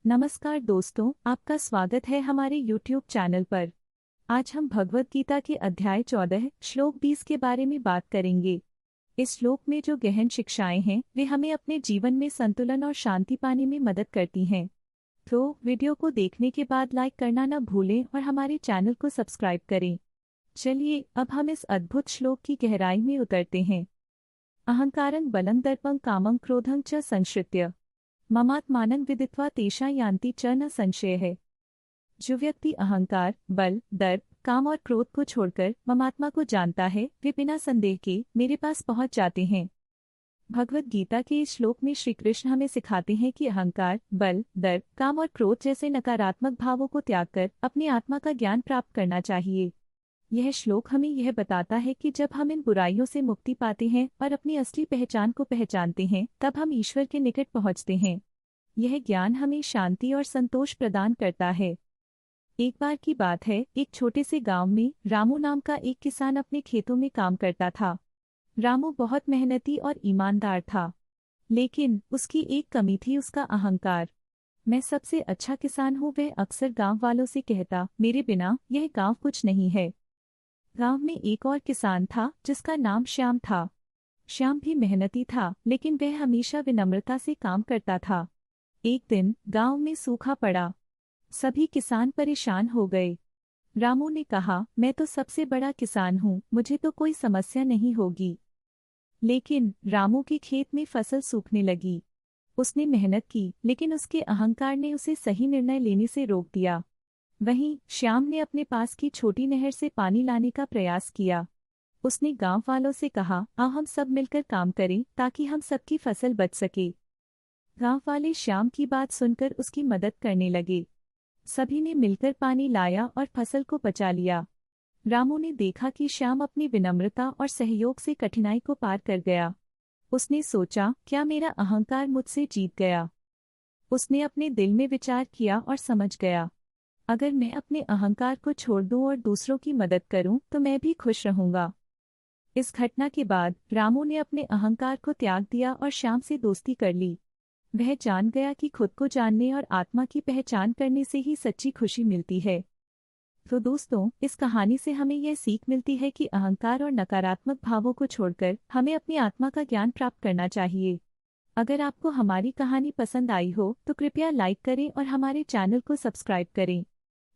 नमस्कार दोस्तों, आपका स्वागत है हमारे YouTube चैनल पर। आज हम भगवद गीता के अध्याय 14 श्लोक 20 के बारे में बात करेंगे। इस श्लोक में जो गहन शिक्षाएं हैं वे हमें अपने जीवन में संतुलन और शांति पाने में मदद करती हैं। तो वीडियो को देखने के बाद लाइक करना न भूलें और हमारे चैनल को सब्सक्राइब करें। चलिए अब हम इस अद्भुत श्लोक की गहराई में उतरते हैं। अहंकारं बलं दर्पं कामं क्रोधं च संश्रित्य ममात्मानं विदित्वा तेषां यान्ति च न संशय है। जो व्यक्ति अहंकार, बल, दर्प, काम और क्रोध को छोड़कर ममात्मा को जानता है वे बिना संदेह के मेरे पास पहुंच जाते हैं। भगवद गीता के इस श्लोक में श्री कृष्ण हमें सिखाते हैं कि अहंकार, बल, दर्प, काम और क्रोध जैसे नकारात्मक भावों को त्याग कर अपनी आत्मा का ज्ञान प्राप्त करना चाहिए। यह श्लोक हमें यह बताता है कि जब हम इन बुराइयों से मुक्ति पाते हैं और अपनी असली पहचान को पहचानते हैं तब हम ईश्वर के निकट पहुंचते हैं। यह ज्ञान हमें शांति और संतोष प्रदान करता है। एक बार की बात है, एक छोटे से गांव में रामू नाम का एक किसान अपने खेतों में काम करता था। रामू बहुत मेहनती और ईमानदार था, लेकिन उसकी एक कमी थी, उसका अहंकार। मैं सबसे अच्छा किसान हूँ, वह अक्सर गांव वालों से कहता, मेरे बिना यह गांव कुछ नहीं है। गांव में एक और किसान था जिसका नाम श्याम था। श्याम भी मेहनती था, लेकिन वह हमेशा विनम्रता से काम करता था। एक दिन गांव में सूखा पड़ा। सभी किसान परेशान हो गए। रामू ने कहा, मैं तो सबसे बड़ा किसान हूँ, मुझे तो कोई समस्या नहीं होगी। लेकिन रामू के खेत में फसल सूखने लगी। उसने मेहनत की, लेकिन उसके अहंकार ने उसे सही निर्णय लेने से रोक दिया। वहीं श्याम ने अपने पास की छोटी नहर से पानी लाने का प्रयास किया। उसने गांव वालों से कहा, आओ हम सब मिलकर काम करें ताकि हम सबकी फसल बच सके। गांव वाले श्याम की बात सुनकर उसकी मदद करने लगे। सभी ने मिलकर पानी लाया और फसल को बचा लिया। रामू ने देखा कि श्याम अपनी विनम्रता और सहयोग से कठिनाई को पार कर गया। उसने सोचा, क्या मेरा अहंकार मुझसे जीत गया? उसने अपने दिल में विचार किया और समझ गया, अगर मैं अपने अहंकार को छोड़ दूं और दूसरों की मदद करूं तो मैं भी खुश रहूंगा। इस घटना के बाद रामू ने अपने अहंकार को त्याग दिया और श्याम से दोस्ती कर ली। वह जान गया कि खुद को जानने और आत्मा की पहचान करने से ही सच्ची खुशी मिलती है। तो दोस्तों, इस कहानी से हमें यह सीख मिलती है कि अहंकार और नकारात्मक भावों को छोड़कर हमें अपनी आत्मा का ज्ञान प्राप्त करना चाहिए। अगर आपको हमारी कहानी पसंद आई हो तो कृपया लाइक करें और हमारे चैनल को सब्सक्राइब करें।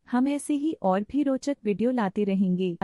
हम ऐसे ही और भी रोचक वीडियो लाते रहेंगे।